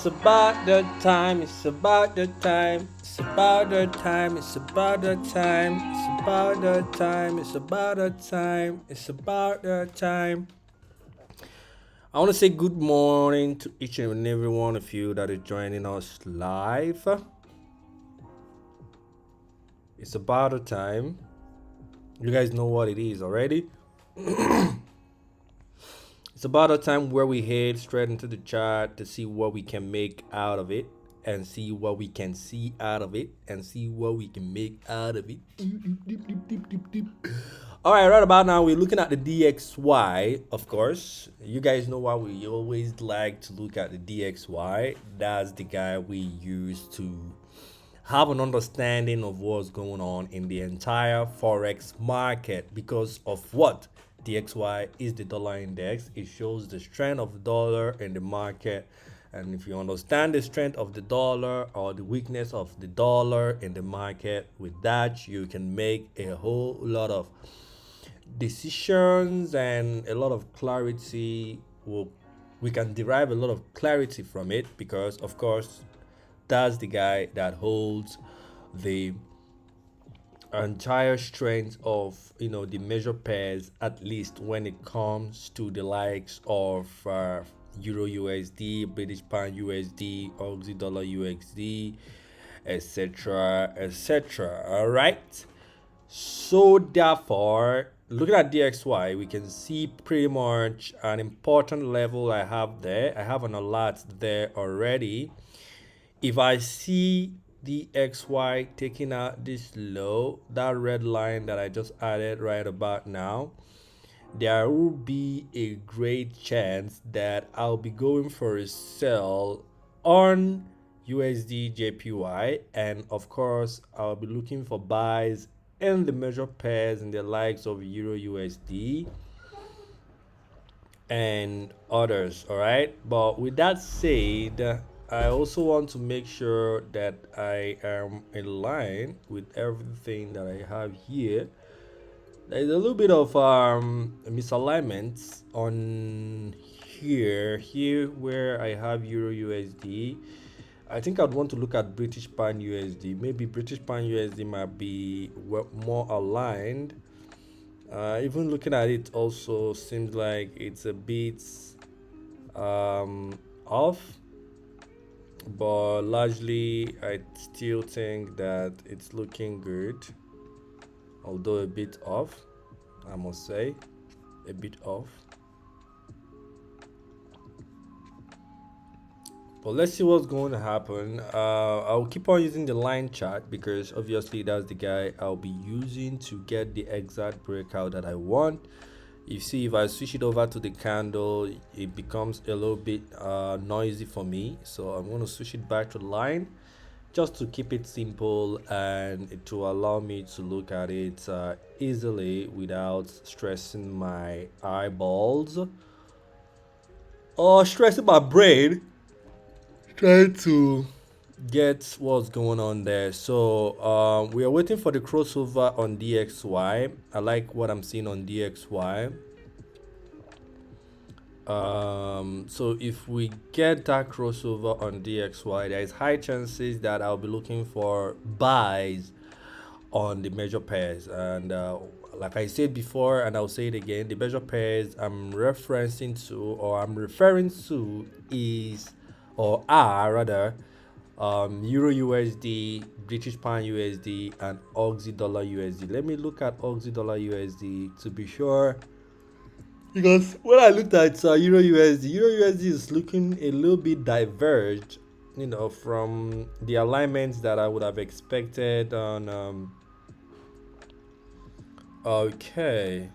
It's about the time, it's about the time, it's about the time, it's about the time, it's about the time, it's about the time, it's about the time. I want to say good morning to each and every one of you that is joining us live. It's about the time. You guys know what it is already. It's about a time where we head straight into the chart to see what we can make out of it and see what we can see out of it and see what we can make out of it. All right about now we're looking at the DXY. Of course, you guys know why we always like to look at the DXY. That's the guy we use to have an understanding of what's going on in the entire Forex market. Because of what? DXY is the dollar index. It shows the strength of the dollar in the market. And if you understand the strength of the dollar or the weakness of the dollar in the market, with that, you can make a whole lot of decisions and a lot of clarity. We can derive a lot of clarity from it because, of course, that's the guy that holds the entire strength of the major pairs, at least when it comes to the likes of Euro USD, British Pound USD, Aussie Dollar USD, etc., etc. All right. So therefore, looking at DXY, we can see pretty much an important level I have there. I have an alert there already. If I see the XY taking out this low, that red line that I just added right about now, there will be a great chance that I'll be going for a sell on USD JPY, and of course I'll be looking for buys in the major pairs in the likes of Euro USD and others. All right, but with that said, I also want to make sure that I am in line with everything that I have here. There's a little bit of misalignments on here where I have Euro USD. I think I'd want to look at British Pound USD. Maybe British Pound USD might be more aligned. Even looking at it also seems like it's a bit off, but largely I still think that it's looking good, although a bit off, I must say, a bit off. But let's see what's going to happen. I'll keep on using the line chart because obviously that's the guy I'll be using to get the exact breakout that I want. You see, if I switch it over to the candle, it becomes a little bit noisy for me, so I'm going to switch it back to the line just to keep it simple and to allow me to look at it easily without stressing my eyeballs or stressing my brain trying to get what's going on there. So we are waiting for the crossover on DXY. I like what I'm seeing on DXY. So if we get that crossover on DXY, there is high chances that I'll be looking for buys on the major pairs. And like I said before, and I'll say it again, the major pairs I'm referencing to, or I'm referring to, is or are rather Euro USD, British Pound USD, and Aussie Dollar USD. Let me look at Aussie Dollar USD to be sure, because when I looked at Euro USD is looking a little bit diverged, from the alignments that I would have expected on. Okay,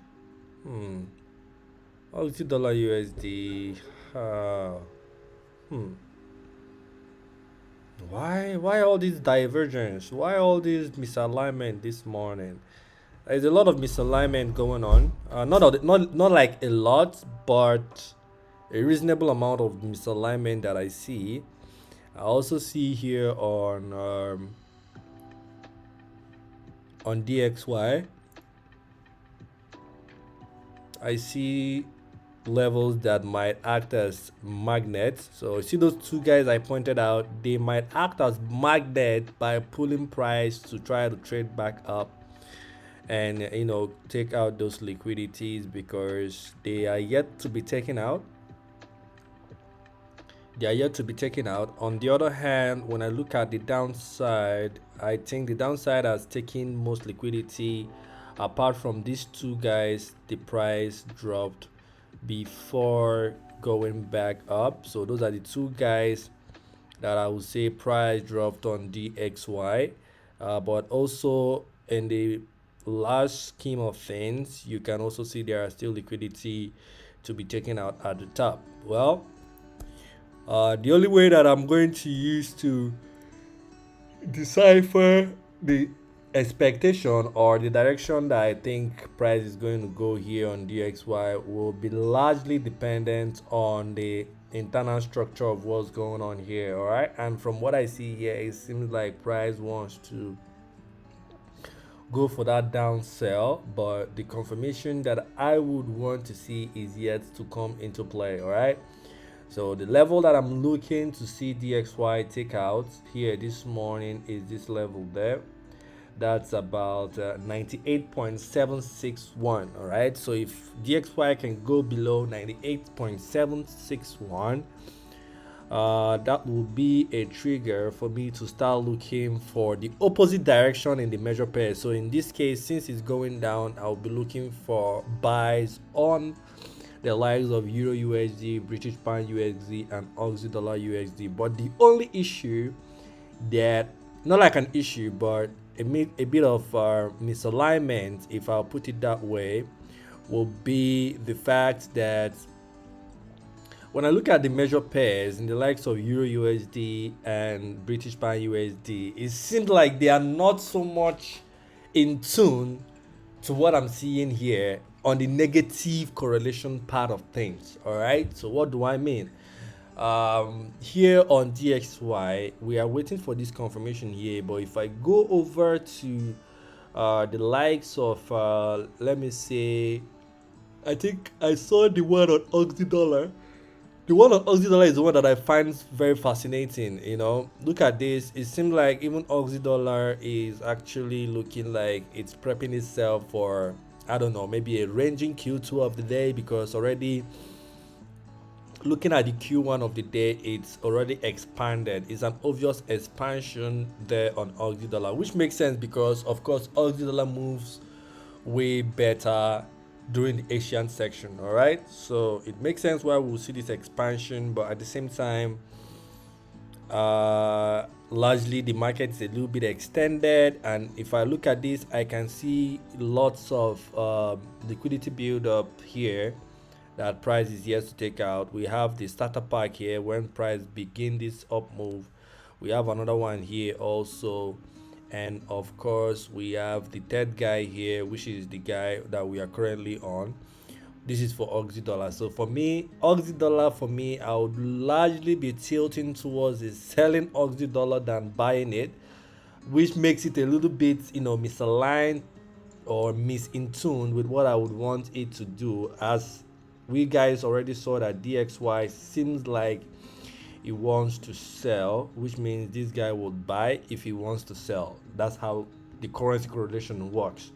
Aussie Dollar USD. Why all this divergence? Why all this misalignment this morning? There's a lot of misalignment going on. Not like a lot, but a reasonable amount of misalignment that I see. I also see here on DXY. I see levels that might act as magnets. So see those two guys I pointed out, they might act as magnet by pulling price to try to trade back up and take out those liquidities, because they are yet to be taken out. On the other hand, when I look at the downside, I think the downside has taken most liquidity. Apart from these two guys, the price dropped before going back up. So those are the two guys that I would say price dropped on DXY. But also in the large scheme of things, you can also see there are still liquidity to be taken out at the top. Well, the only way that I'm going to use to decipher the expectation or the direction that I think price is going to go here on DXY will be largely dependent on the internal structure of what's going on here. All right, and from what I see here, it seems like price wants to go for that down sell, but the confirmation that I would want to see is yet to come into play. All right, so the level that I'm looking to see DXY take out here this morning is this level there. That's about 98.761. All right, so if DXY can go below 98.761, that will be a trigger for me to start looking for the opposite direction in the measure pair. So in this case, since it's going down, I'll be looking for buys on the likes of Euro USD, British Pound USD, and Aussie Dollar USD. But the only issue that, not like an issue, but a bit of misalignment, if I'll put it that way, will be the fact that when I look at the measure pairs in the likes of Euro USD and British Pound USD, it seems like they are not so much in tune to what I'm seeing here on the negative correlation part of things. All right, so what do I mean? Here on DXY, we are waiting for this confirmation here, but if I go over to the likes of let me say, I think I saw the one on Aussie Dollar. The one on Aussie Dollar is the one that I find very fascinating. Look at this. It seems like even Aussie Dollar is actually looking like it's prepping itself for, I don't know, maybe a ranging Q2 of the day, because already looking at the Q1 of the day, it's already expanded. It's an obvious expansion there on Aussie Dollar, which makes sense because, of course, Aussie Dollar moves way better during the Asian section. All right, so it makes sense why we'll see this expansion, but at the same time, largely the market is a little bit extended, and if I look at this, I can see lots of liquidity build up here that price is yet to take out. We have the starter pack here when price begin this up move. We have another one here also, and of course we have the third guy here, which is the guy that we are currently on. This is for Aussie Dollar. So for me, Aussie Dollar, I would largely be tilting towards is selling Aussie Dollar than buying it, which makes it a little bit misaligned or in tune with what I would want it to do, as we guys already saw that DXY seems like he wants to sell, which means this guy would buy if he wants to sell. That's how the currency correlation works.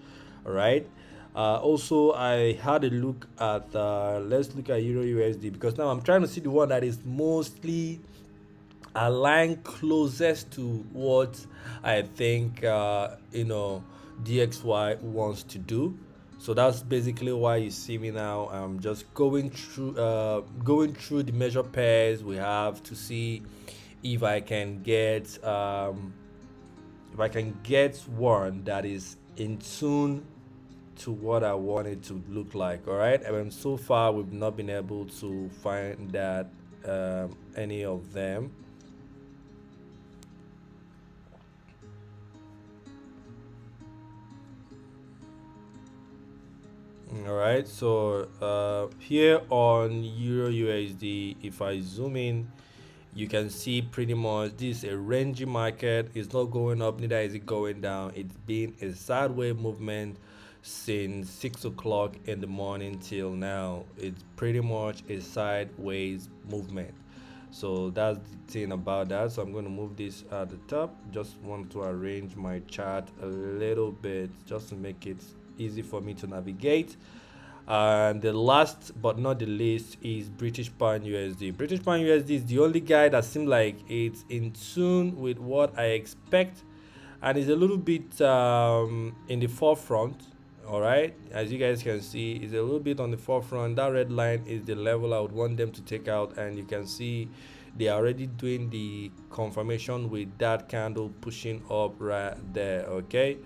All right, also I had a look at let's look at Euro USD, because now I'm trying to see the one that is mostly aligned closest to what I think DXY wants to do. So that's basically why you see me now. I'm just going through the measure pairs. We have to see if I can get one that is in tune to what I want it to look like. All right, and so far we've not been able to find that any of them. All right, so here on Euro USD, if I zoom in, you can see pretty much this is a rangy market. It's not going up, neither is it going down. It's been a sideways movement since 6 o'clock in the morning till now. It's pretty much a sideways movement. So that's the thing about that. So I'm going to move this at the top. Just want to arrange my chart a little bit just to make it easy for me to navigate. And the last but not the least is British Pound USD. British Pound USD is the only guy that seems like it's in tune with what I expect, and is a little bit in the forefront. All right, as you guys can see, it's a little bit on the forefront. That red line is the level I would want them to take out, and you can see they are already doing the confirmation with that candle pushing up right there. Okay,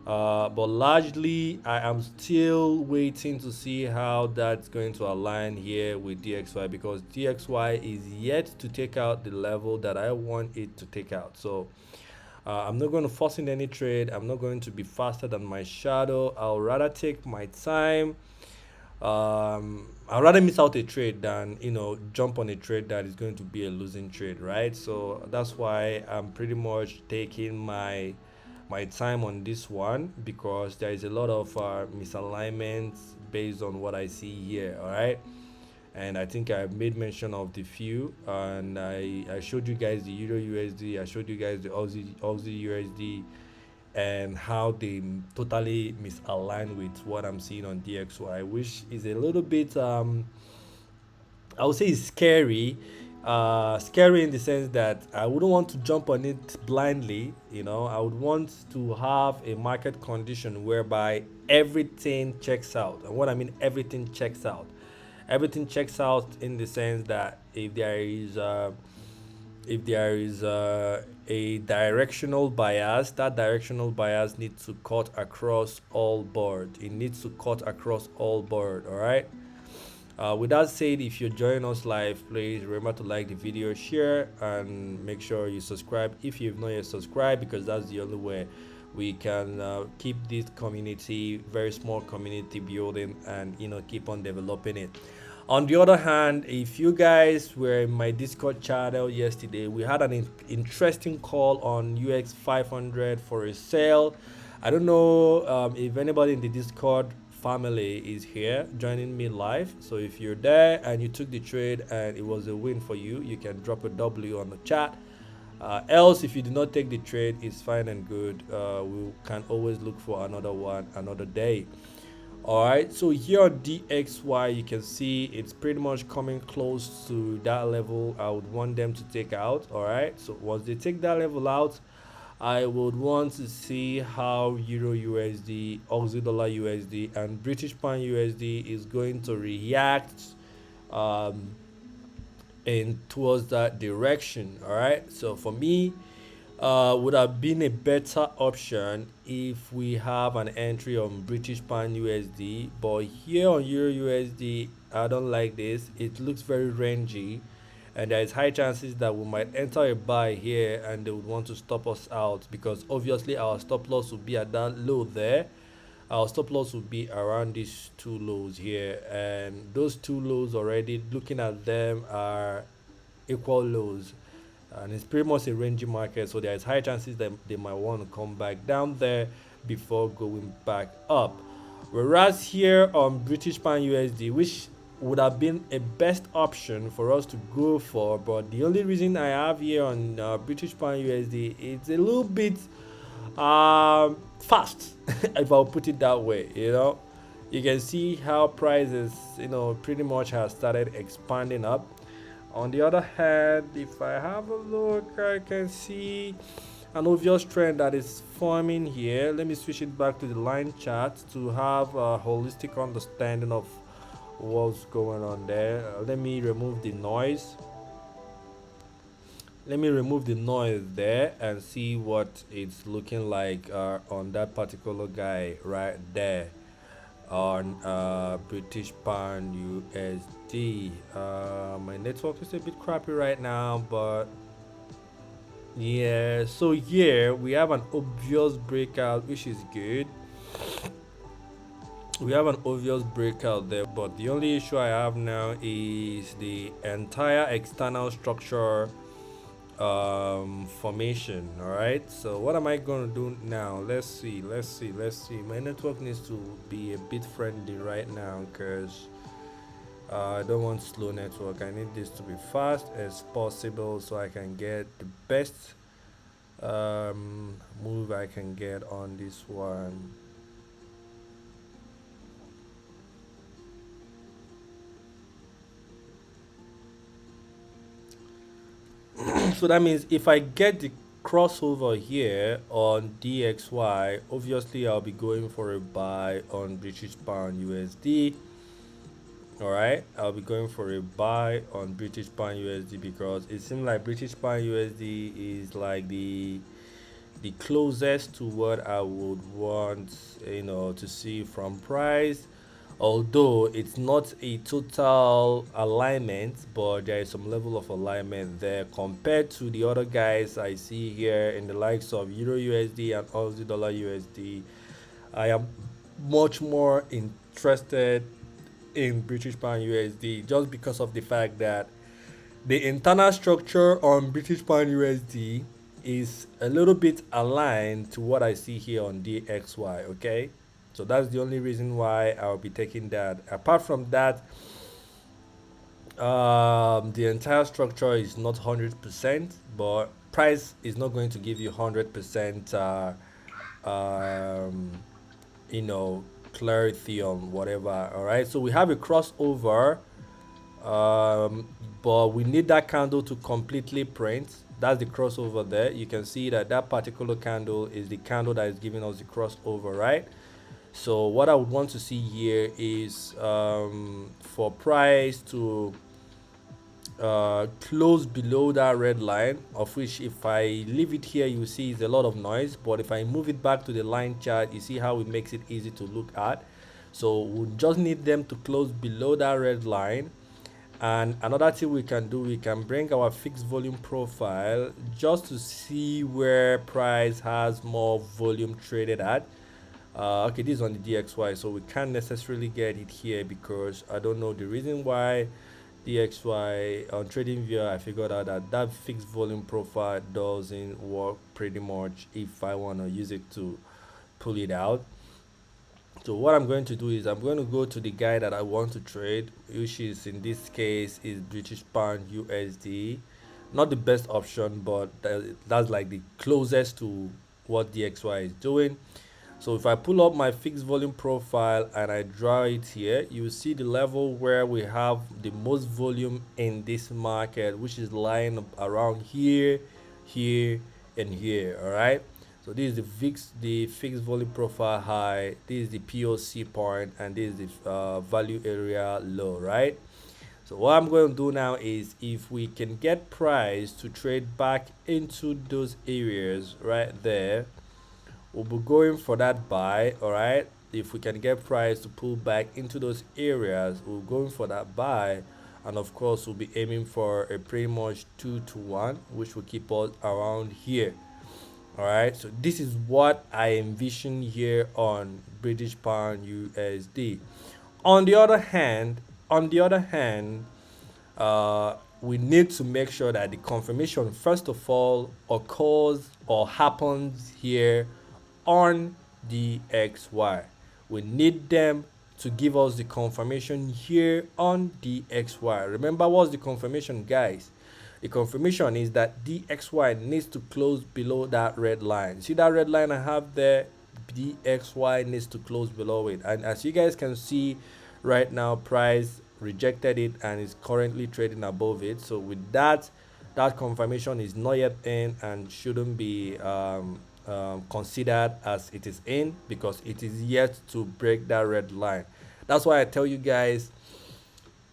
but largely I am still waiting to see how that's going to align here with DXY, because DXY is yet to take out the level that I want it to take out. So I'm not going to force in any trade. I'm not going to be faster than my shadow. I'll rather take my time. I'd rather miss out a trade than, jump on a trade that is going to be a losing trade, right? So that's why I'm pretty much taking my time on this one, because there is a lot of misalignments based on what I see here. All right, and I think I made mention of the few, and I showed you guys the Euro USD, I showed you guys the Aussie USD, and how they totally misalign with what I'm seeing on DXY, which is a little bit I would say it's scary. Scary in the sense that I wouldn't want to jump on it blindly. I would want to have a market condition whereby everything checks out. And what I mean, everything checks out. Everything checks out in the sense that if there is a directional bias, that directional bias needs to cut across all board. It needs to cut across all board. All right. With that said, if you're joining us live, please remember to like the video, share, and make sure you subscribe if you've not yet subscribed, because that's the only way we can keep this community, very small community, building, and keep on developing it. On the other hand, if you guys were in my Discord channel yesterday, we had an interesting call on UX 500 for a sale. I don't know if anybody in the Discord family is here joining me live. So if you're there and you took the trade and it was a win for you, you can drop a W on the chat. Else, if you do not take the trade, it's fine and good. We can always look for another one another day. All right, so here on DXY, you can see it's pretty much coming close to that level I would want them to take out. All right, so once they take that level out, I would want to see how Euro USD, Aussie dollar USD, and British Pound USD is going to react in towards that direction. All right, so for me, would have been a better option if we have an entry on British Pound USD, but here on Euro USD, I don't like this. It looks very rangy, and there is high chances that we might enter a buy here and they would want to stop us out, because obviously our stop loss will be at that low there. Our stop loss will be around these two lows here, and those two lows, already looking at them, are equal lows, and it's pretty much a rangy market, so there is high chances that they might want to come back down there before going back up. Whereas here on British Pound USD, which would have been a best option for us to go for, but the only reason I have here on British Pound USD, it's a little bit fast if I'll put it that way. You can see how prices pretty much have started expanding up. On the other hand, if I have a look, I can see an obvious trend that is forming here. Let me switch it back to the line chart to have a holistic understanding of what's going on there. Let me remove the noise. Let me remove the noise there and see what it's looking like on that particular guy right there on British Pound USD. My network is a bit crappy right now, but yeah, so here we have an obvious breakout, which is good. We have an obvious breakout there, but the only issue I have now is the entire external structure formation. All right, so what am I going to do now? Let's see. My network needs to be a bit friendly right now, because I don't want slow network. I need this to be fast as possible so I can get the best move I can get on this one. So that means if I get the crossover here on DXY, obviously I'll be going for a buy on British Pound USD. All right, I'll be going for a buy on British Pound USD because it seems like British Pound USD is like the closest to what I would want, to see from price. Although it's not a total alignment, but there is some level of alignment there compared to the other guys I see here in the likes of Euro USD and Aussie Dollar USD. I am much more interested in British Pound USD just because of the fact that the internal structure on British Pound USD is a little bit aligned to what I see here on DXY. Okay, so that's the only reason why I'll be taking that. Apart from that, the entire structure is not 100%, but price is not going to give you 100% um, you know clarity on whatever. All right, so we have a crossover, um, but we need that candle to completely print. That's the crossover there. You can see that that particular candle is the candle that is giving us the crossover, right? So what I would want to see here is for price to close below that red line, of which if I leave it here, you see it's a lot of noise, but if I move it back to the line chart, you see how it makes it easy to look at. So we just need them to close below that red line. And another thing we can do, we can bring our fixed volume profile just to see where price has more volume traded at. Okay, this is on the DXY, so we can't necessarily get it here because I don't know the reason why. DXY on TradingView, I figured out that that fixed volume profile doesn't work pretty much if I want to use it to pull it out. So what I'm going to do is I'm going to go to the guy that I want to trade, which is in this case is British Pound USD. Not the best option, but that's like the closest to what DXY is doing. So if I pull up my fixed volume profile and I draw it here, you will see the level where we have the most volume in this market, which is lying around here, here, and here. All right. So this is the fixed volume profile high. This is the POC point, and this is the value area low. Right. So what I'm going to do now is if we can get price to trade back into those areas right there, we'll be going for that buy. All right, if we can get price to pull back into those areas, we're going for that buy, and of course we'll be aiming for a pretty much 2 to 1, which will keep us around here. All right, so this is what I envision here on British Pound USD. On the other hand, we need to make sure that the confirmation first of all occurs or happens here on the XY. We need them to give us the confirmation here on DXY. Remember, what's the confirmation, guys? The confirmation is that DXY needs to close below that red line. See that red line I have there? DXY needs to close below it. And as you guys can see right now, price rejected it and is currently trading above it. So with that confirmation is not yet in and shouldn't be considered as it is in, because it is yet to break that red line. That's why I tell you guys,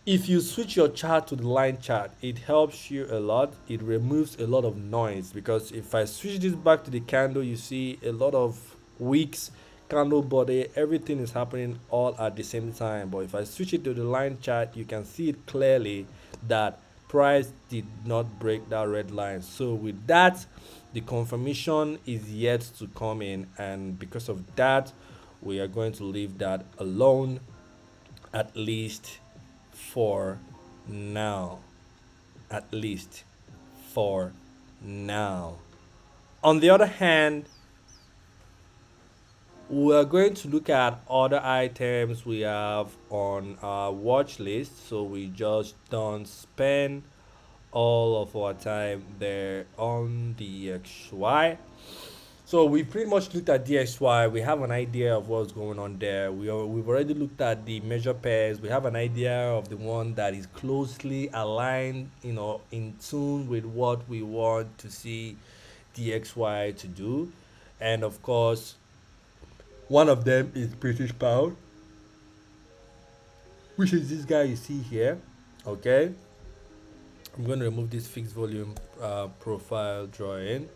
if you switch your chart to the line chart, it helps you a lot. It removes a lot of noise, because if I switch this back to the candle, you see a lot of wicks, candle body, everything is happening all at the same time. But if I switch it to the line chart, you can see it clearly that price did not break that red line. So with that, the confirmation is yet to come in, and because of that, we are going to leave that alone, at least for now. At least for now. On the other hand, we are going to look at other items we have on our watch list, so we just don't spend all of our time there on the XY. So we pretty much looked at DXY. We have an idea of what's going on there. We've already looked at the measure pairs. We have an idea of the one that is closely aligned, in tune with what we want to see DXY to do. And of course, one of them is British pound, which is this guy you see here. Okay, I'm going to remove this fixed volume profile drawing.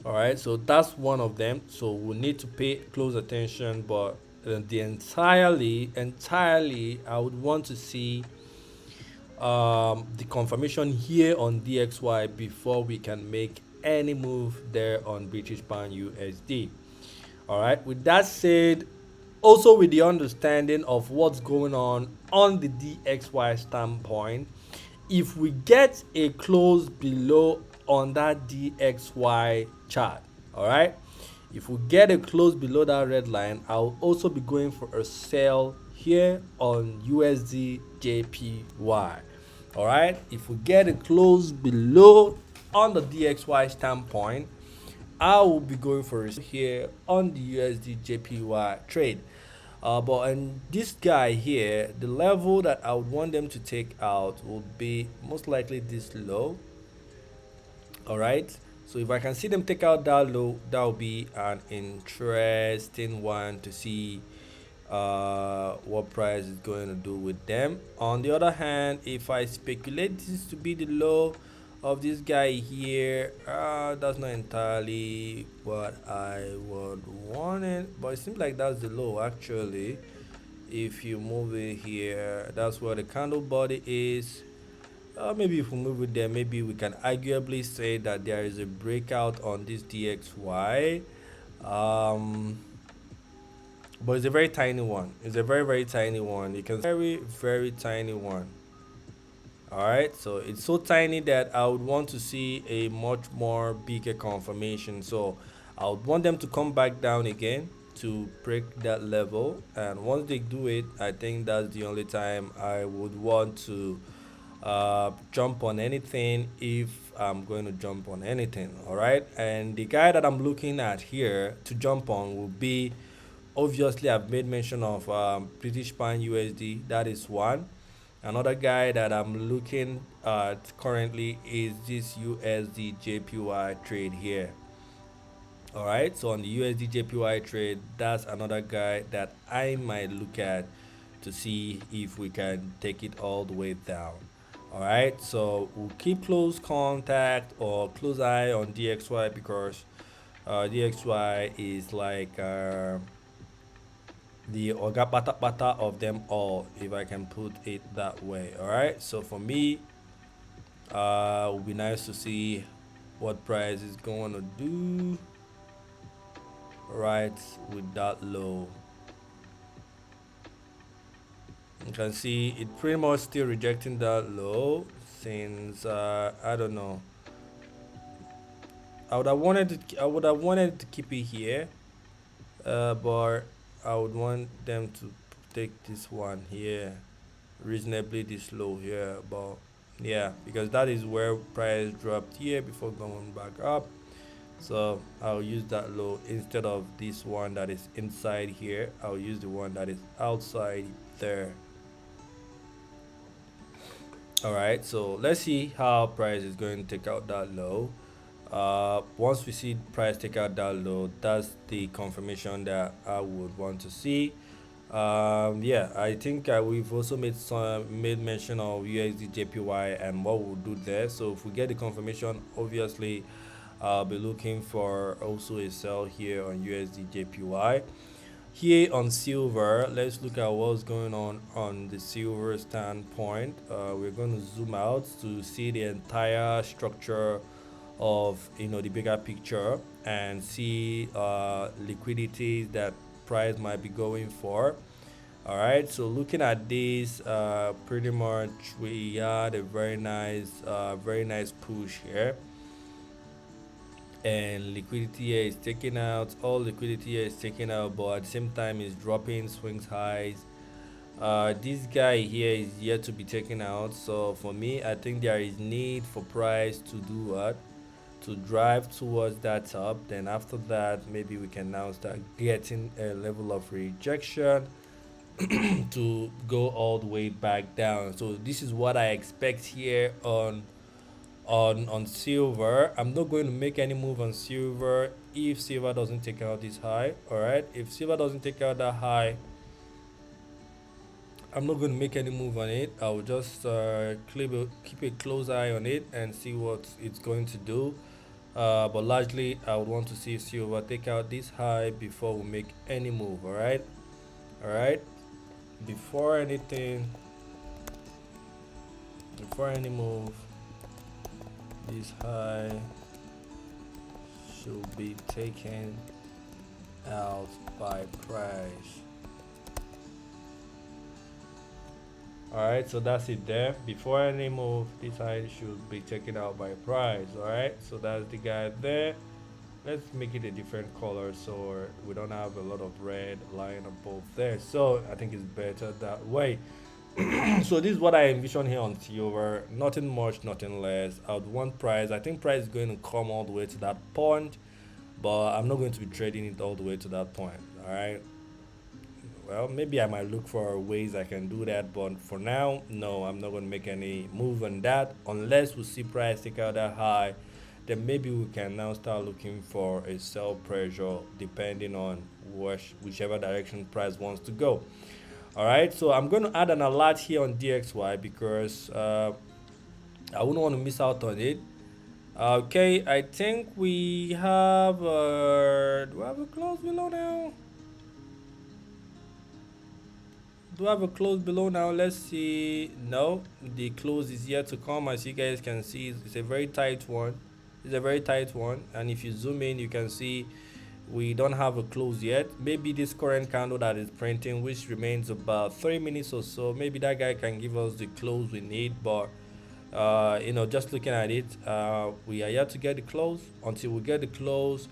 All right, so that's one of them, so we need to pay close attention. But the entirely I would want to see the confirmation here on DXY before we can make any move there on British pound USD. All right, with that said, also with the understanding of what's going on the DXY standpoint, if we get a close below on that DXY chart, all right, if we get a close below that red line, I'll also be going for a sell here on USD JPY. All right, if we get a close below on the DXY standpoint, I will be going for it here on the USD JPY trade. But in this guy here, the level that I would want them to take out would be most likely this low. All right, so if I can see them take out that low, that will be an interesting one to see what price is going to do with them. On the other hand, if I speculate this to be the low of this guy here, that's not entirely what I would want it, but it seems like that's the low actually. If you move it here, that's where the candle body is. Maybe if we move it there, maybe we can arguably say that there is a breakout on this DXY. But it's a very tiny one. It's a very tiny one. You can very tiny one. All right, so it's so tiny that I would want to see a much more bigger confirmation. So I would want them to come back down again to break that level, and once they do it, I think that's the only time I would want to jump on anything, if I'm going to jump on anything. All right, and the guy that I'm looking at here to jump on will be, obviously I've made mention of British pound USD. That is one. Another guy that I'm looking at currently is this USD JPY trade here. All right, so on the USD JPY trade, that's another guy that I might look at to see if we can take it all the way down. All right, so we'll keep close contact or close eye on DXY, because DXY is like the Oga Bata Bata of them all, if I can put it that way. All right, so for me, it would be nice to see what price is going to do right with that low. You can see it pretty much still rejecting that low, since I don't know, I would have wanted to keep it here, but I would want them to take this one here, reasonably this low here. But yeah, because that is where price dropped here before going back up, so I'll use that low instead of this one that is inside here. I'll use the one that is outside there. All right, so let's see how price is going to take out that low. Once we see price take out that low, that's the confirmation that I would want to see. Yeah, I think we've also made mention of USD JPY and what we'll do there. So if we get the confirmation, obviously I'll be looking for also a sell here on USD JPY. Here on silver, let's look at what's going on the silver standpoint. We're going to zoom out to see the entire structure of the bigger picture, and see liquidity that price might be going for. All right, so looking at this, pretty much we had a very nice push here, and liquidity here is taken out. All liquidity here is taken out, but at the same time is dropping, swings highs. This guy here is yet to be taken out. So for me, I think there is need for price to do what? To drive towards that top. Then after that, maybe we can now start getting a level of rejection to go all the way back down. So this is what I expect here on silver. I'm not going to make any move on silver if silver doesn't take out this high. All right, if silver doesn't take out that high, I'm not going to make any move on it. I'll just keep a close eye on it and see what it's going to do. But largely, I would want to see silver take out this high before we make any move. All right. Before anything, before any move, this high should be taken out by price. Alright, so that's it there. Before any move, this high should be taken out by price. Alright, so that's the guy there. Let's make it a different color so we don't have a lot of red lying above there. So I think it's better that way. So this is what I envision here on silver. Nothing much, nothing less. I would want price. I think price is going to come all the way to that point, but I'm not going to be trading it all the way to that point. Alright, well, maybe I might look for ways I can do that, but for now, no, I'm not going to make any move on that unless we see price take out that high. Then maybe we can now start looking for a sell pressure depending on whichever direction price wants to go. All right, so I'm going to add an alert here on DXY because I wouldn't want to miss out on it. Okay, I think we have do I have a close below now? Do I have a close below now? Let's see. No, the close is yet to come. As you guys can see, it's a very tight one. It's a very tight one, and if you zoom in, you can see we don't have a close yet. Maybe this current candle that is printing, which remains about 3 minutes or so, maybe that guy can give us the close we need. But just looking at it, we are yet to get the close. Until we get the close,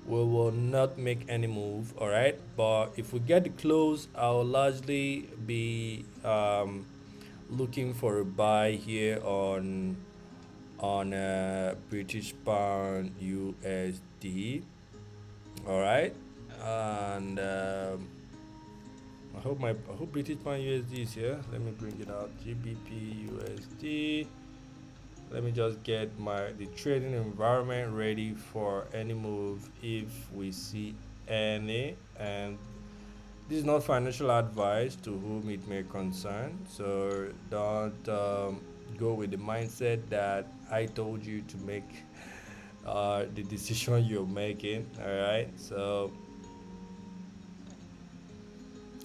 we will not make any move. All right, but if we get the close, I'll largely be looking for a buy here on British pound USD. All right, and I hope British pound USD is here. Let me bring it out. GBPUSD. Let me just get the trading environment ready for any move if we see any. And this is not financial advice to whom it may concern, so don't go with the mindset that I told you to make the decision you're making. All right, so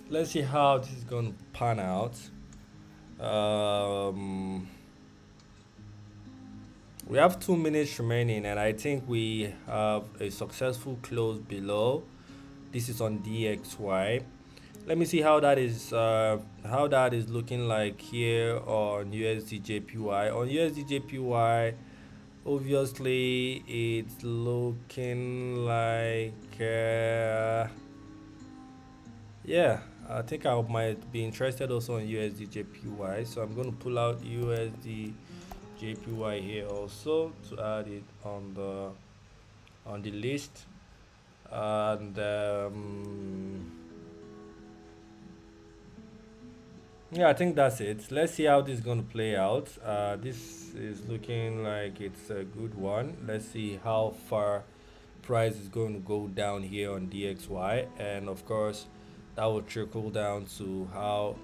let's see how this is going to pan out. We have 2 minutes remaining, and I think we have a successful close below. This is on DXY. Let me see how that is looking like here on USD/JPY. On USD/JPY, obviously it's looking like yeah, I think I might be interested also in USD/JPY. So I'm going to pull out USD/JPY here also to add it on the list. And yeah, I think that's it. Let's see how this is going to play out. This is looking like it's a good one. Let's see how far price is going to go down here on DXY, and of course that will trickle down to how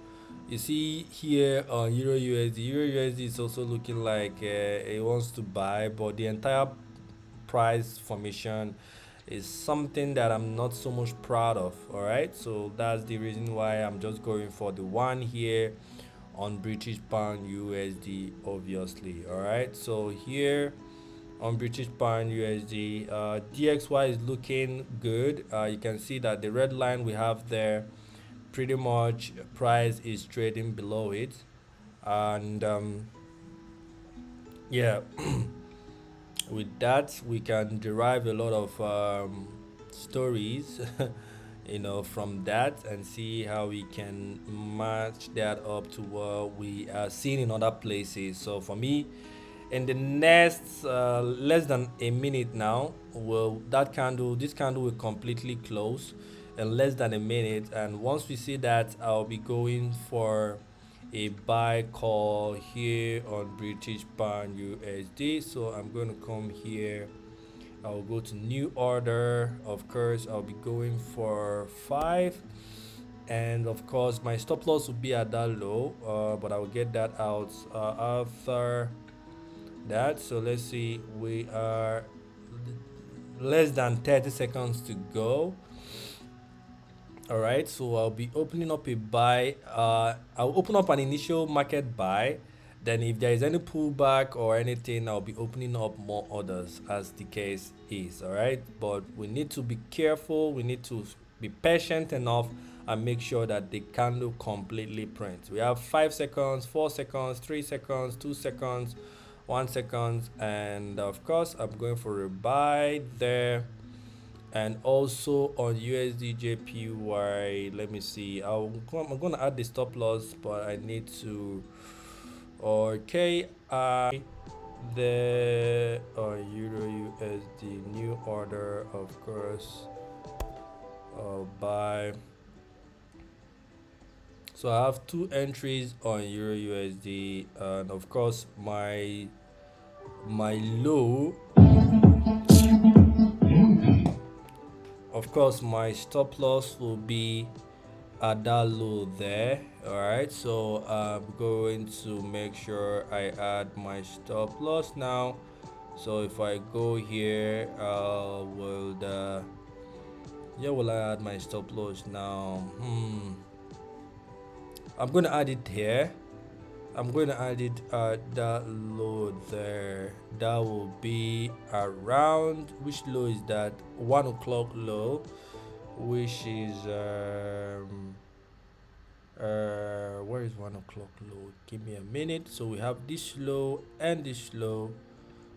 you see here on EURUSD. EURUSD is also looking like it wants to buy, but the entire price formation is something that I'm not so much proud of. All right, so that's the reason why I'm just going for the one here on British pound USD, obviously. All right, so here on British pound USD, DXY is looking good. You can see that the red line we have there pretty much price is trading below it. And yeah, with that we can derive a lot of stories from that, and see how we can match that up to what we are seeing in other places. So for me, in the next less than a minute now, this candle will completely close in less than a minute, and once we see that, I'll be going for a buy call here on British pound USD. So I'm going to come here, I'll go to new order. Of course, I'll be going for 5, and of course my stop loss will be at that low, but I will get that out after that. So let's see, we are less than 30 seconds to go. All right, so I'll be opening up a buy. I'll open up an initial market buy. Then if there is any pullback or anything, I'll be opening up more orders as the case is. All right, but we need to be careful. We need to be patient enough and make sure that the candle completely prints. We have 5 seconds, 4 seconds, 3 seconds, 2 seconds, 1 second, and of course I'm going for a buy there. And also on USD JPY, let me see, I'm going to add the stop loss, but I need to, okay, the Euro USD new order, of course, buy. So I have 2 entries on Euro USD, and of course my low, of course my stop loss will be at that low there. All right, so I'm going to make sure I add my stop loss now. So if I go here, will I add my stop loss now? I'm going to add it here. I'm going to add it at that low there. That will be around, which low is that? 1 o'clock low, which is where is 1 o'clock low? Give me a minute. So we have this low and this low.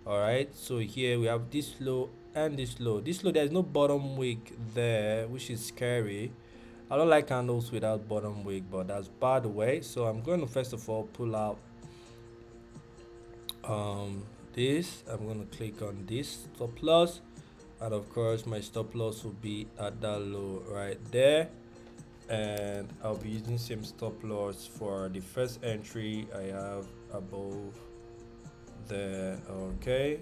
All right, so here we have this low and this low. This low, there's no bottom wick there, which is scary. I don't like candles without bottom wick, but that's by the way. So I'm going to first of all pull out this. I'm going to click on this stop loss, and of course my stop loss will be at that low right there, and I'll be using same stop loss for the first entry I have above there. Okay,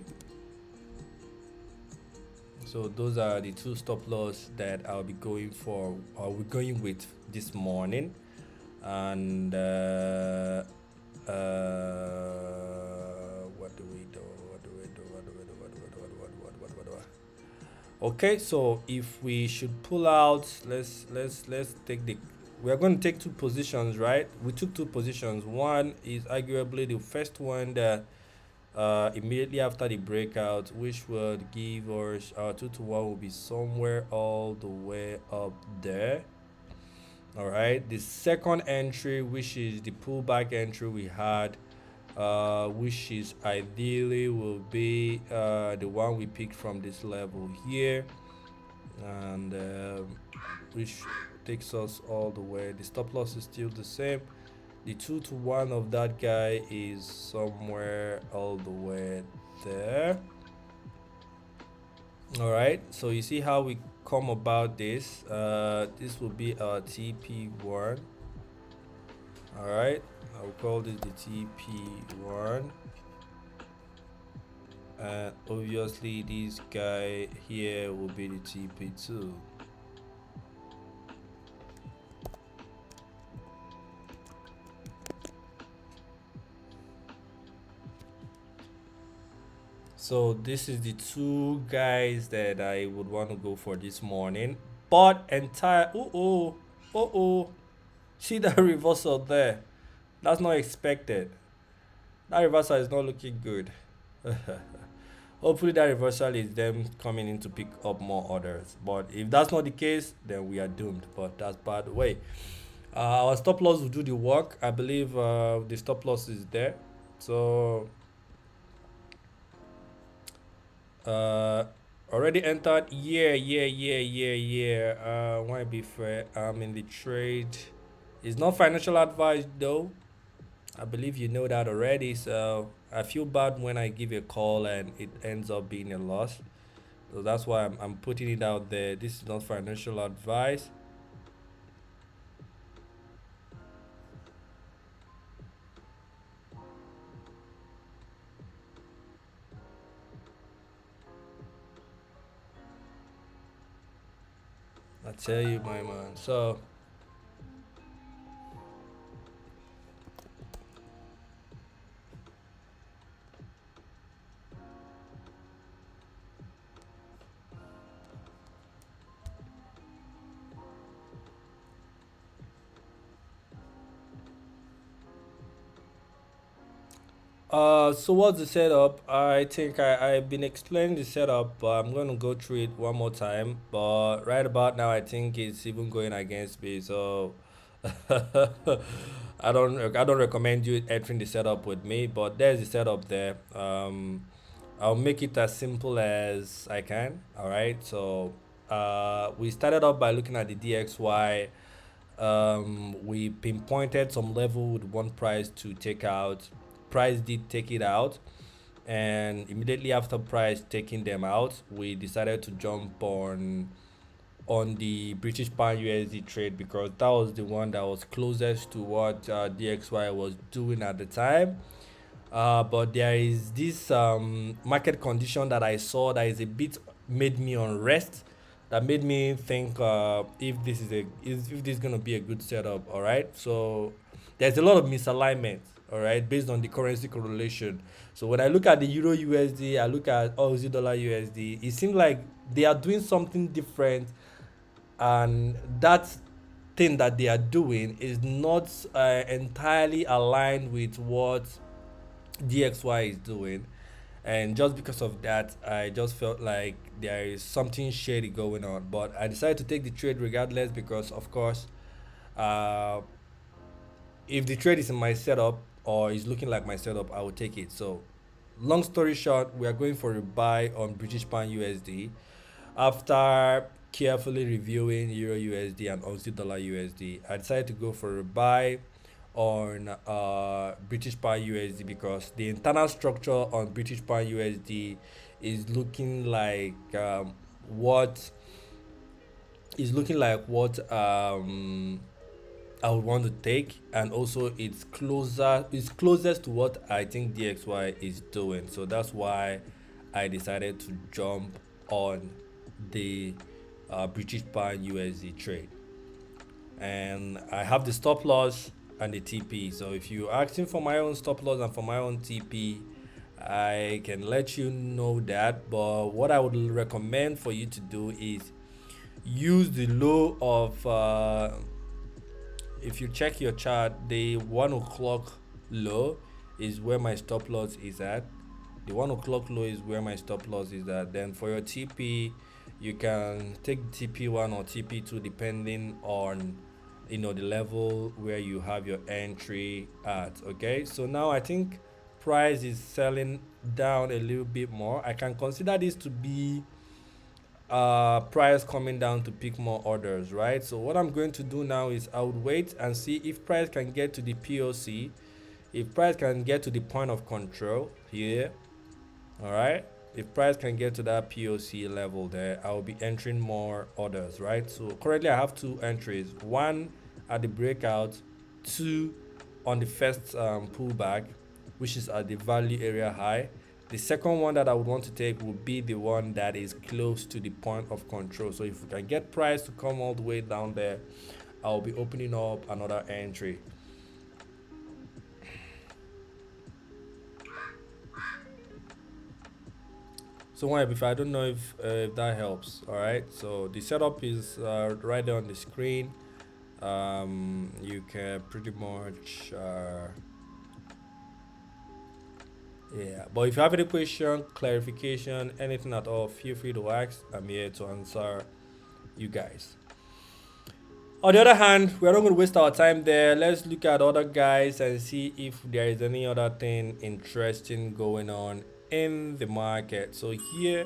so those are the 2 stop loss that I'll be going for, or we're going with this morning. And what do we do? Okay, so if we should pull out, let's take the, we are going to take 2 positions, right? We took 2 positions. One is arguably the first one that immediately after the breakout, which would give us our 2 to 1 will be somewhere all the way up there. All right, the second entry, which is the pullback entry we had, which is ideally will be the one we picked from this level here, and which takes us all the way. The stop loss is still the same. The 2 to 1 of that guy is somewhere all the way there. All right, so you see how we come about this. This will be our TP1. All right, I'll call this the TP1, and obviously this guy here will be the TP2. So this is the 2 guys that I would want to go for this morning. But see that reversal there? That's not expected. That reversal is not looking good. hopefully that reversal is them coming in to pick up more orders. But if that's not the case, then we are doomed. But that's bad way. Our stop loss will do the work. I believe the stop loss is there. So uh, already entered. Yeah. Why be fair? I'm in the trade. It's not financial advice though. I believe you know that already. So I feel bad when I give a call and it ends up being a loss. So that's why I'm putting it out there. This is not financial advice. I tell you, my man. So so what's the setup? I think I've been explaining the setup, but I'm gonna go through it one more time. But right about now, I think it's even going against me. So I don't recommend you entering the setup with me. But there's the setup there. I'll make it as simple as I can. All right. So we started off by looking at the DXY. We pinpointed some level with one price to take out. Price did take it out, and immediately after price taking them out, we decided to jump on the British pound USD trade because that was the one that was closest to what DXY was doing at the time. But there is this market condition that I saw that is a bit made me unrest. That made me think if this is gonna be a good setup. All right, so there's a lot of misalignment. All right, based on the currency correlation. So when I look at the Euro USD, I look at Aussie dollar USD. It seems like they are doing something different, and that thing that they are doing is not entirely aligned with what DXY is doing. And just because of that, I just felt like there is something shady going on. But I decided to take the trade regardless because, of course, uh, if the trade is in my setup or is looking like my setup, I will take it. So, long story short, we are going for a buy on British Pound USD. After carefully reviewing Euro USD and Aussie Dollar USD, I decided to go for a buy on British Pound USD because the internal structure on British Pound USD is looking like what I would want to take, and also it's closest to what I think DXY is doing. So that's why I decided to jump on the British Pound USD trade, and I have the stop loss and the TP. So if you're asking for my own stop loss and for my own TP, I can let you know that. But what I would recommend for you to do is use the low of if you check your chart, the 1 o'clock low is where my stop loss is at. The 1 o'clock low is where my stop loss is at. Then for your TP, you can take TP1 or TP2 depending on the level where you have your entry at. Okay, so now I think price is selling down a little bit more. I can consider this to be price coming down to pick more orders, right? So what I'm going to do now is I would wait and see if price can get to the POC, if price can get to the point of control here. All right, if price can get to that POC level there, I will be entering more orders, right? So currently I have two entries, one at the breakout, two on the first pullback, which is at the value area high. The second one that I would want to take would be the one that is close to the point of control. So if we can get price to come all the way down there, I'll be opening up another entry. So if I don't know if that helps. All right, so the setup is right there on the screen. You can pretty much Yeah, but if you have any question, clarification, anything at all, feel free to ask. I'm here to answer you guys. On the other hand, we're not going to waste our time there. Let's look at other guys and see if there is any other thing interesting going on in the market. So here,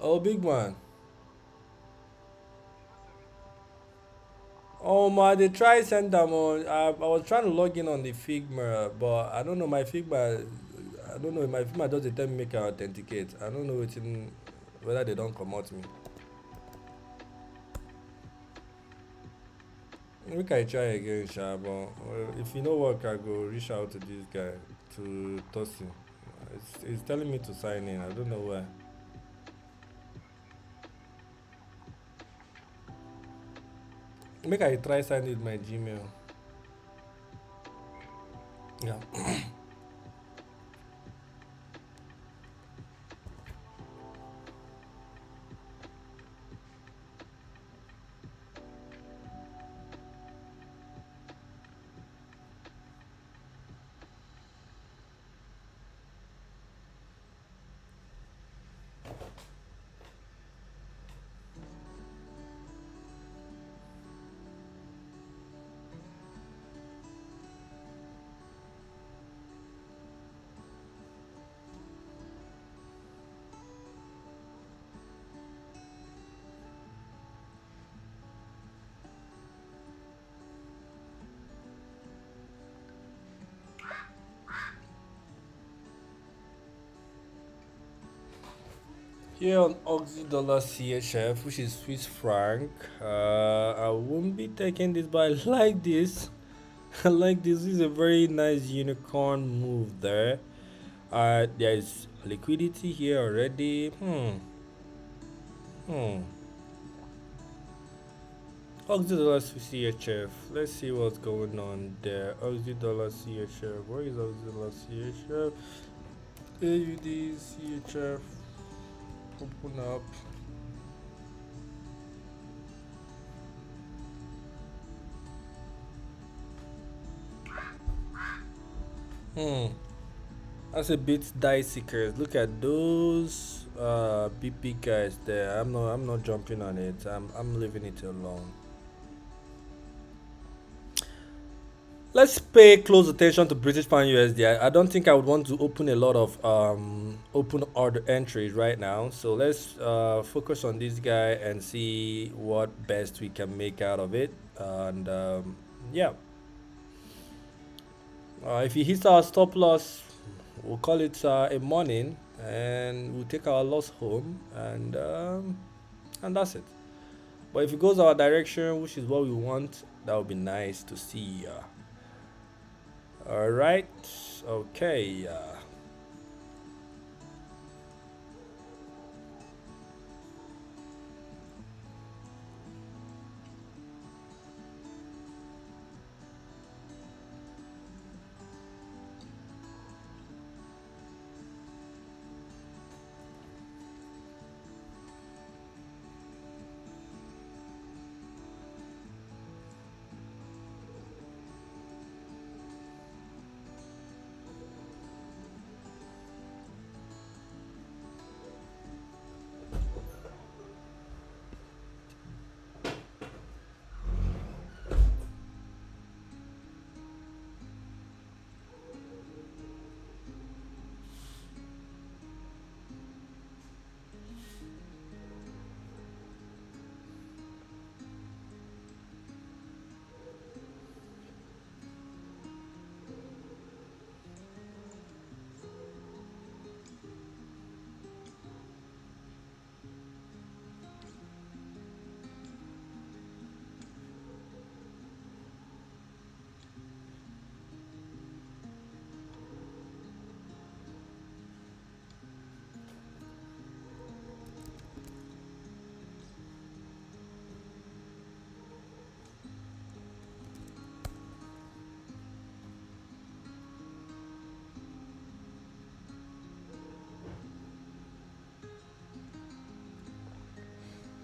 oh big man, oh my, they try send them on. I was trying to log in on the Figma, but I don't know my Figma. I don't know my Figma does the time make I authenticate. I don't know whether they don't come out me. We can try again, Sha, but if you know work, I go reach out to this guy to toss him. It's telling me to sign in. I don't know why. Make I try sign in my Gmail. Yeah. Here on Aussie dollar CHF, which is Swiss franc, I won't be taking this, but I like this. I like this. This is a very nice unicorn move there. There is liquidity here already. Hmm. Aussie dollar CHF. Let's see what's going on there. Aussie dollar CHF. Where is Aussie dollar CHF? AUD CHF. Open up. That's a bit dicey, cause look at those BP guys there. I'm not jumping on it. I'm leaving it alone. Let's pay close attention to British pound USD. I don't think I would want to open a lot of open order entries right now. So let's focus on this guy and see what best we can make out of it. And yeah, if he hits our stop loss, we'll call it a morning, and we'll take our loss home, and that's it. But if it goes our direction, which is what we want, that would be nice to see. All right. Okay.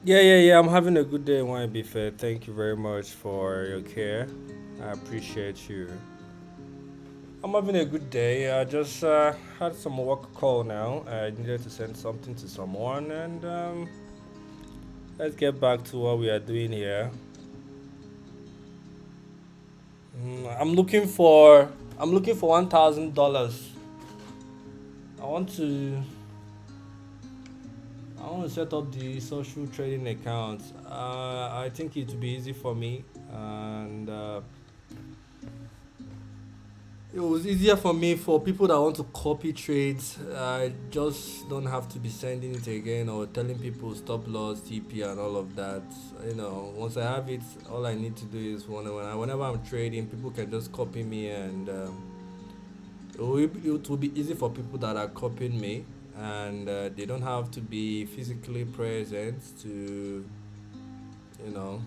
Yeah. I'm having a good day, YB Fair. Thank you very much for your care. I appreciate you. I'm having a good day. I just had some work call now. I needed to send something to someone, and let's get back to what we are doing here. I'm looking for $1,000. I want to I want to set up the social trading account. I think it will be easy for me, and it was easier for me for people that want to copy trades. I just don't have to be sending it again or telling people stop loss, TP, and all of that. Once I have it, all I need to do is whenever I'm trading, people can just copy me, and it will be easy for people that are copying me, and they don't have to be physically present to, you know.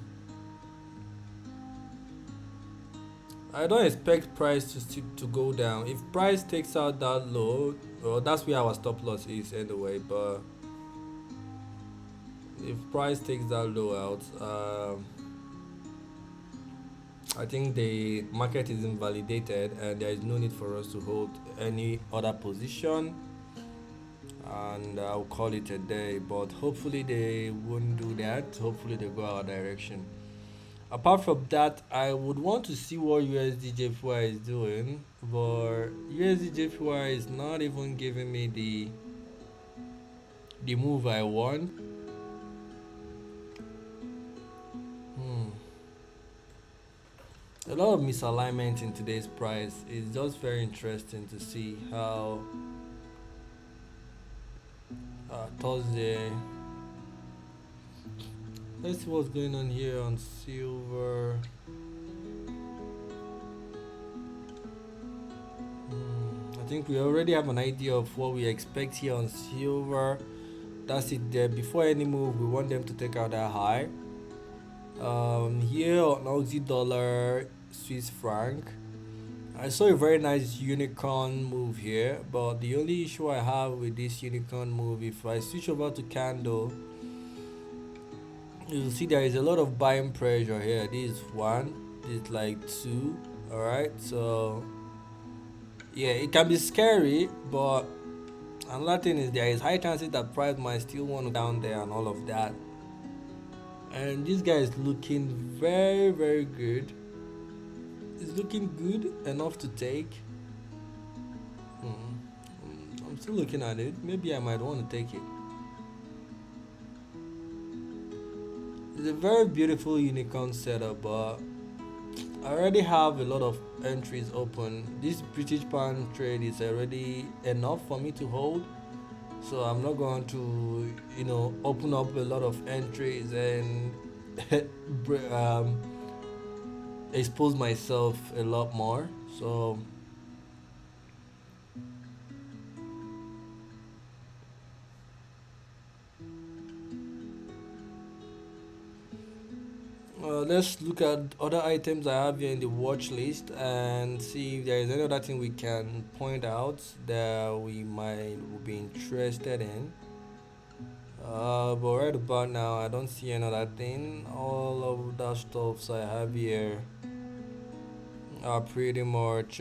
I don't expect price to go down. If price takes out that low, well, that's where our stop loss is anyway. But if price takes that low out, I think the market is invalidated, and there is no need for us to hold any other position. And I'll call it a day. But hopefully they won't do that. Hopefully they go our direction. Apart from that, I would want to see what USD JPY is doing, but USD JPY is not even giving me the move I want. Hmm. A lot of misalignment in today's price. It's just very interesting to see how Thursday. Let's see what's going on here on silver. I think we already have an idea of what we expect here on silver. That's it there. Before any move, we want them to take out that high. Here on Aussie dollar, Swiss franc, I saw a very nice unicorn move here, but the only issue I have with this unicorn move, if I switch over to candle, you'll see there is a lot of buying pressure here. This is one, this is like two. All right, so yeah, it can be scary, but another thing is there is high chances that price might still want to down there and all of that. And this guy is looking very, very good. It's looking good enough to take. I'm still looking at it. Maybe I might want to take it. It's a very beautiful unicorn setup, but I already have a lot of entries open. This British pound trade is already enough for me to hold, so I'm not going to, open up a lot of entries and expose myself a lot more. So let's look at other items I have here in the watch list and see if there is any other thing we can point out that we might be interested in. But right about now, I don't see another thing. All of the stuffs I have here are pretty much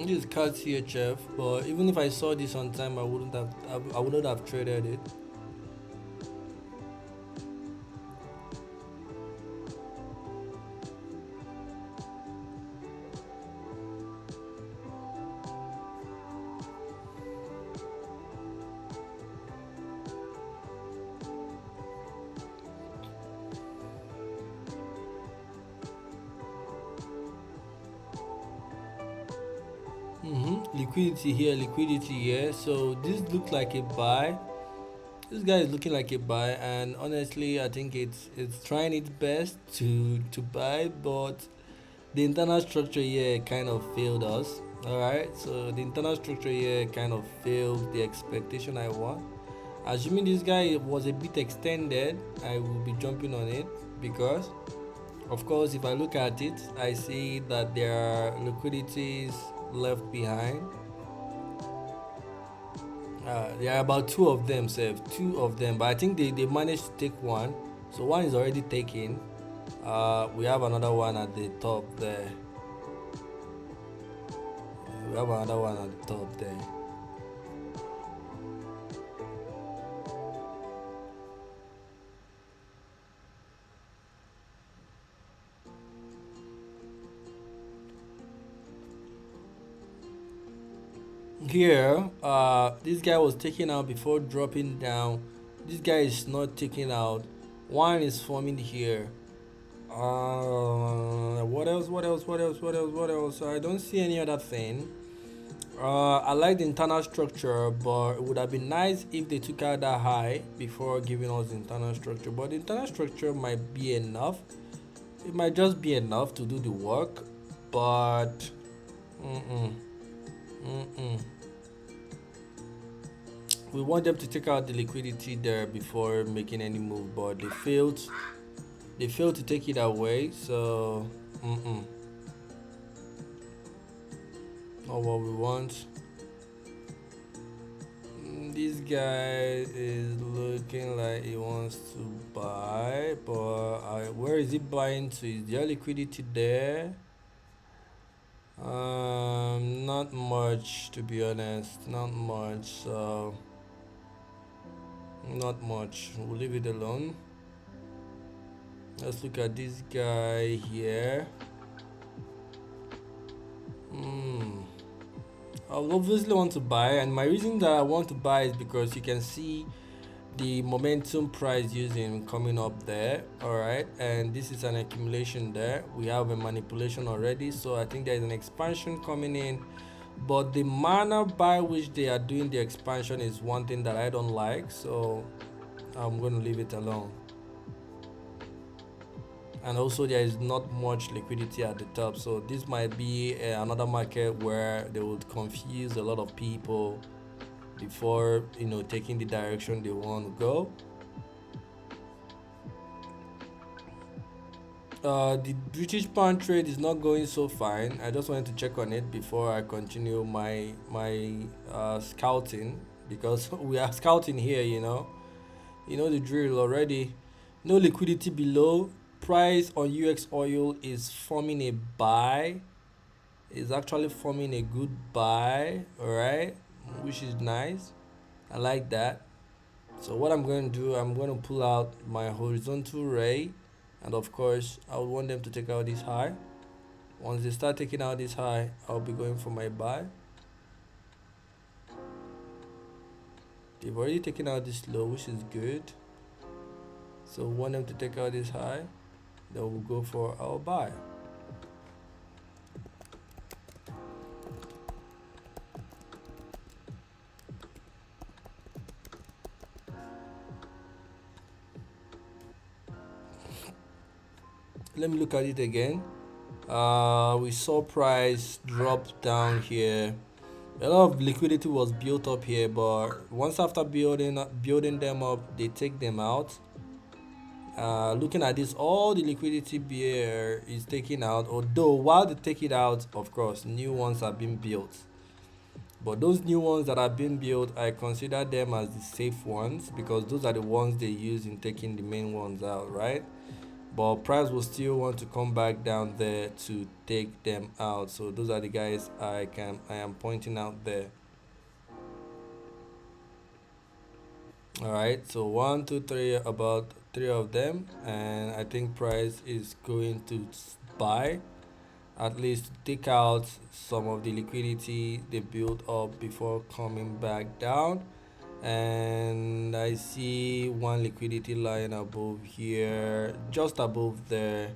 this is card CHF, but even if I saw this on time, I wouldn't have traded it. Liquidity here. So this looks like a buy. This guy is looking like a buy, and honestly, I think it's trying its best to buy, but the internal structure here kind of failed us. All right, so the internal structure here kind of failed the expectation I want. Assuming this guy was a bit extended, I will be jumping on it because, of course, if I look at it, I see that there are liquidities left behind. There are about two of them, but I think they managed to take one. So one is already taken. We have another one at the top there. We have another one at the top there. Here, this guy was taken out before dropping down. This guy is not taken out. One is forming here. What else? What else? What else? What else? What else? I don't see any other thing. I like the internal structure, but it would have been nice if they took out that high before giving us the internal structure. But the internal structure might be enough. It might just be enough to do the work, but we want them to take out the liquidity there before making any move, but they failed. They failed to take it away, so not what we want. This guy is looking like he wants to buy, but where is he buying to? Is there liquidity there? Not much, to be honest. Not much. So not much. We'll leave it alone. Let's look at this guy here. I obviously want to buy, and my reason that I want to buy is because you can see the momentum price using coming up there. All right, and this is an accumulation there. We have a manipulation already, so I think there is an expansion coming in, but the manner by which they are doing the expansion is one thing that I don't like, so I'm going to leave it alone. And also there is not much liquidity at the top, so this might be another market where they would confuse a lot of people before taking the direction they want to go. The British pound trade is not going so fine. I just wanted to check on it before I continue my scouting, because we are scouting here. You know the drill already. No liquidity below. Price on UX oil is forming a buy. Is actually forming a good buy. All right, which is nice. I like that. So what I'm going to do, I'm going to pull out my horizontal ray, and of course I would want them to take out this high. Once they start taking out this high, I'll be going for my buy. They've already taken out this low, which is good. So want them to take out this high, then we'll go for our buy. Let me look at it again. We saw price drop down here. A lot of liquidity was built up here, but once after building them up, they take them out. Looking at this, all the liquidity here is taken out, although while they take it out, of course new ones are being built, but those new ones that are being built, I consider them as the safe ones, because those are the ones they use in taking the main ones out, right? But price will still want to come back down there to take them out, so those are the guys I am pointing out there. All right, so 1 2 3, about 3 of them, and I think price is going to buy, at least take out some of the liquidity they built up before coming back down. And I see one liquidity line above here, just above there.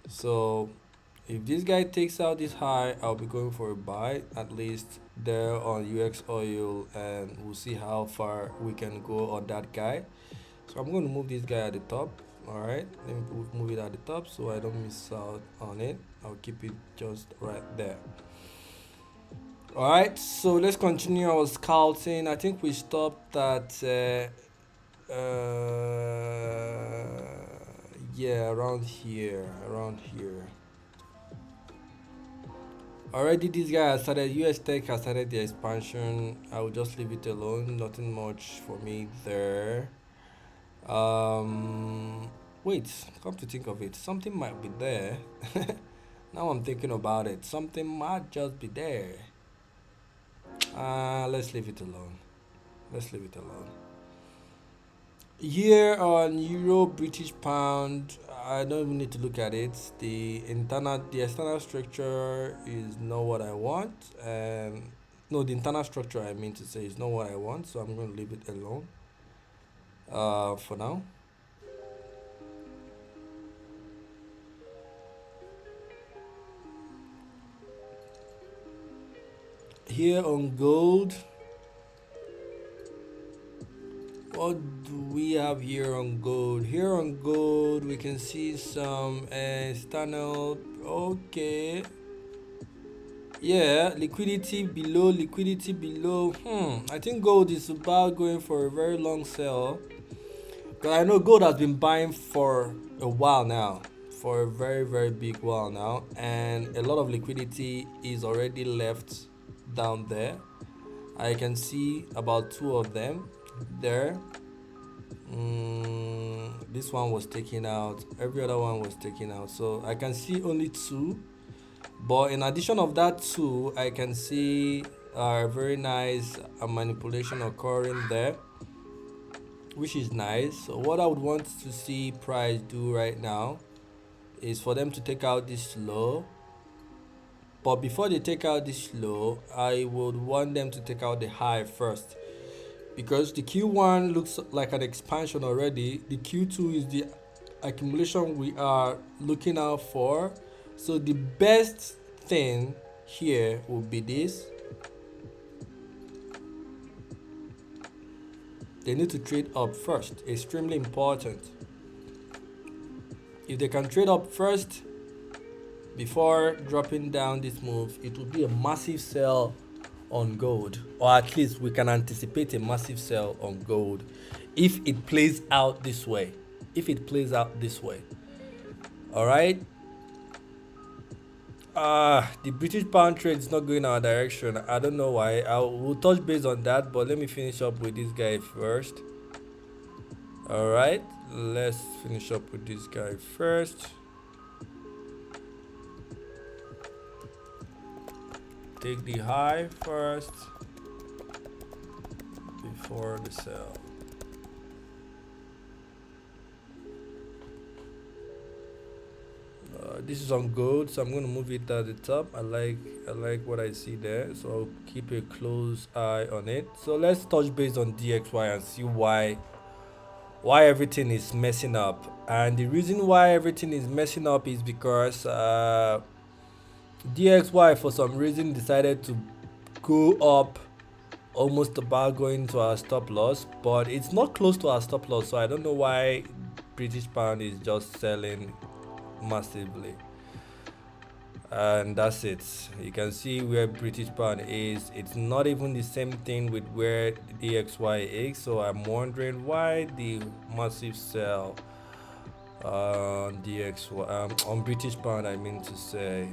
So if this guy takes out this high, I'll be going for a buy, at least there on UX oil, and we'll see how far we can go on that guy. So I'm going to move this guy at the top. All right, let me move it at the top so I don't miss out on it. I'll keep it just right there. All right, so let's continue our scouting. I think we stopped at yeah, around here. Already this guy has started, US Tech has started the expansion. I will just leave it alone. Nothing much for me there. Wait, come to think of it, something might be there. Now I'm thinking about it. Something might just be there. Let's leave it alone. Here on Euro, British Pound, I don't even need to look at it. The external structure is not what I want. No, the internal structure I mean to say is not what I want. So I'm going to leave it alone for now. Here on gold, what do we have here on gold? Here on gold, we can see some external. Okay. Yeah, liquidity below. I think gold is about going for a very long sell. Because I know gold has been buying for a while now. For a very, very big while now. And a lot of liquidity is already left down there. I can see about 2 of them there. This one was taken out, every other one was taken out, so I can see only 2, but in addition of that 2, I can see a very nice manipulation occurring there, which is nice. So what I would want to see price do right now is for them to take out this low, but before they take out this low, I would want them to take out the high first, because the Q1 looks like an expansion already. The Q2 is the accumulation we are looking out for. So the best thing here would be this. They need to trade up first. Extremely important. If they can trade up first before dropping down this move, it will be a massive sell on gold, or at least we can anticipate a massive sell on gold if it plays out this way. All right. The British pound trade is not going our direction. I don't know why. I will touch base on that, but let me finish up with this guy first. All right, let's finish up with this guy first. Take the high first before the sell. This is on gold, so I'm going to move it at the top. I like what I see there, so I'll keep a close eye on it. So let's touch base on DXY and see why everything is messing up. And the reason why everything is messing up is because DXY for some reason decided to go up almost about going to our stop loss, but it's not close to our stop loss, so I don't know why British pound is just selling massively. And that's it. You can see where British pound is. It's not even the same thing with where DXY is, so I'm wondering why the massive sell on DXY on British pound, I mean to say.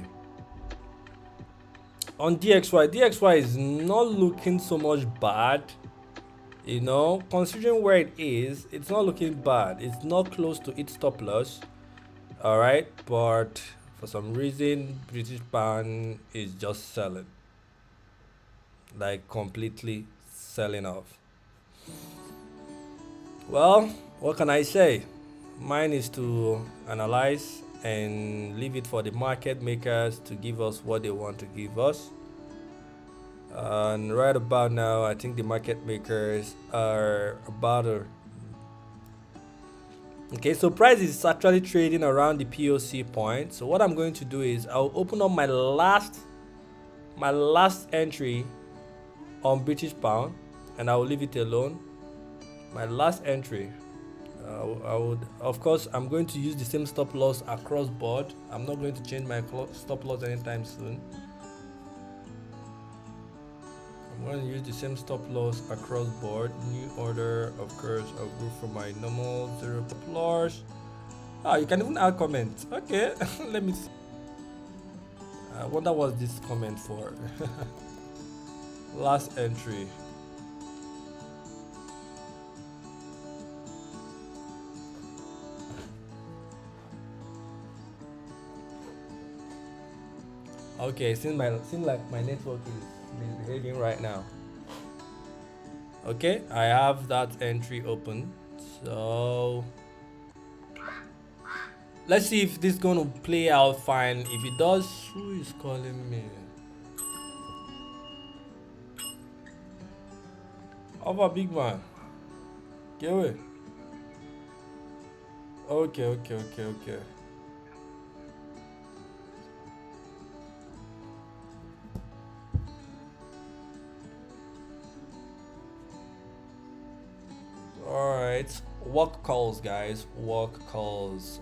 On DXY is not looking so much bad, you know, considering where it is. It's not looking bad. It's not close to its stop loss. All right, but for some reason British pound is just selling, like completely selling off. Well, what can I say? Mine is to analyze and leave it for the market makers to give us what they want to give us. And right about now, I think the market makers are about to. Okay, so price is actually trading around the POC point. So what I'm going to do is I'll open up my last entry on British pound, and I will leave it alone. My last entry. I would, of course, I'm going to use the same stop loss across board. I'm not going to change my stop loss anytime soon. I'm going to use the same stop loss across board. New order, of course, I'll go for my normal 0 stop loss. You can even add comments. Okay, let me see. I wonder what this comment for. Last entry. Okay, seems like my network is misbehaving right now. Okay, I have that entry open. So let's see if this is gonna play out fine. If it does, who is calling me? Over big man. Get away. Okay. Alright. Work calls, guys. Work calls.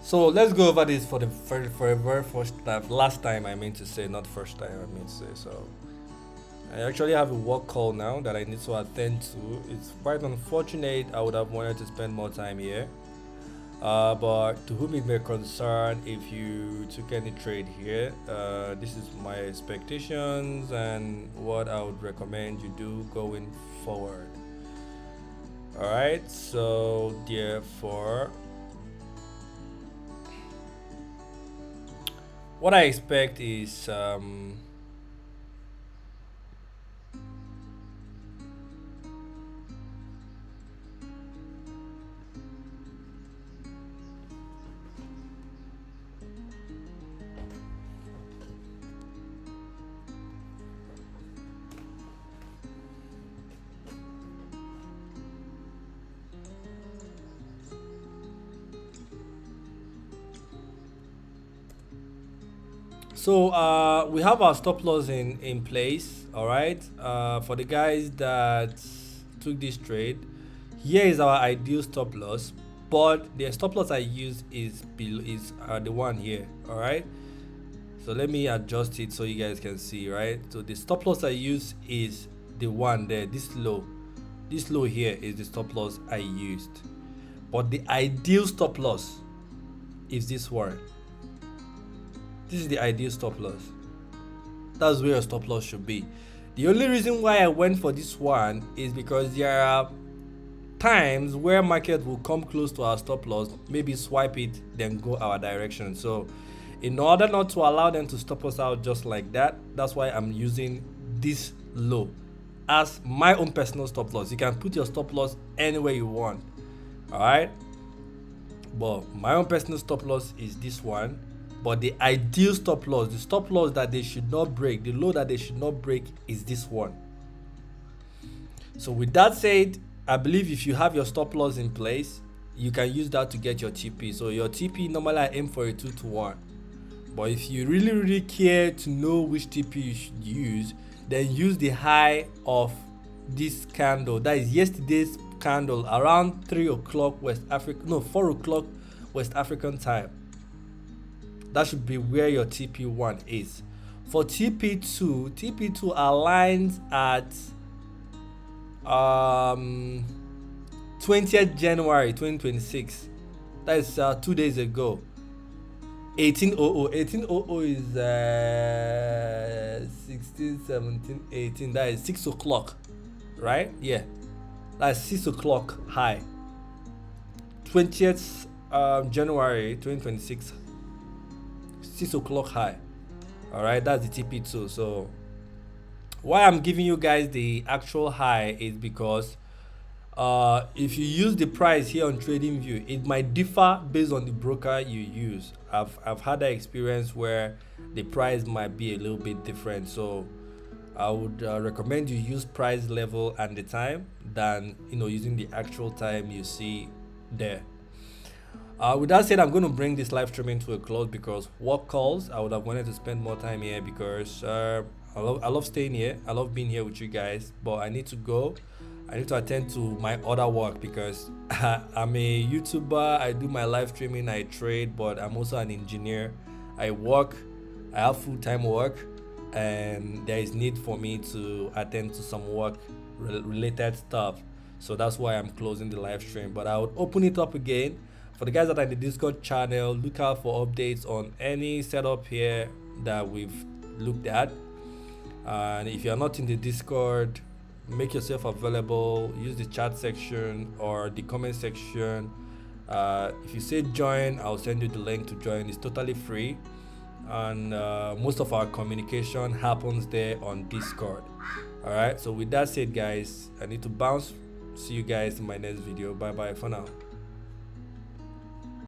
So let's go over this for the very first time. Last time I meant to say, not first time I meant to say. So I actually have a work call now that I need to attend to. It's quite unfortunate. I would have wanted to spend more time here. But to whom it may concern, if you took any trade here, this is my expectations and what I would recommend you do going forward. Alright, so therefore, what I expect is so we have our stop loss in place. All right, for the guys that took this trade, here is our ideal stop loss, but the stop loss I use is the one here. All right, so let me adjust it so you guys can see. Right, so the stop loss I use is the one there. This low here is the stop loss I used, but the ideal stop loss is this one. This is the ideal stop loss. That's where your stop loss should be. The only reason why I went for this one is because there are times where market will come close to our stop loss, maybe swipe it, then go our direction. So in order not to allow them to stop us out just like that, that's why I'm using this low as my own personal stop loss. You can put your stop loss anywhere you want. All right, but my own personal stop loss is this one. But the ideal stop loss, the stop loss that they should not break, the low that they should not break, is this one. So with that said, I believe if you have your stop loss in place, you can use that to get your TP. So your TP, normally I aim for a 2-to-1. But if you really care to know which TP you should use, then use the high of this candle. That is yesterday's candle around 3 o'clock 4 o'clock West African time. That should be where your TP1 is. For TP2 aligns at 20th January 2026. That is 2 days ago. 1800 is 16, 17, 18. That is 6 o'clock, right? Yeah, that's 6 o'clock high. 20th January 2026. 6 o'clock high. All right, that's the TP2. So why I'm giving you guys the actual high is because if you use the price here on TradingView, it might differ based on the broker you use. I've had that experience where the price might be a little bit different. So I would recommend you use price level and the time than using the actual time you see there. With that said, I'm going to bring this live streaming to a close because work calls. I would have wanted to spend more time here because I love staying here. I love being here with you guys, but I need to go I need to attend to my other work because I'm a YouTuber. I do my live streaming, I trade, but I'm also an engineer. I work, I have full-time work, and there is need for me to attend to some work related stuff. So that's why I'm closing the live stream. But I would open it up again. For the guys that are in the Discord channel, look out for updates on any setup here that we've looked at. And if you're not in the Discord, make yourself available. Use the chat section or the comment section. If you say join, I'll send you the link to join. It's totally free, and most of our communication happens there on Discord. All right, so with that said, guys, I need to bounce. See you guys in my next video. Bye bye for now.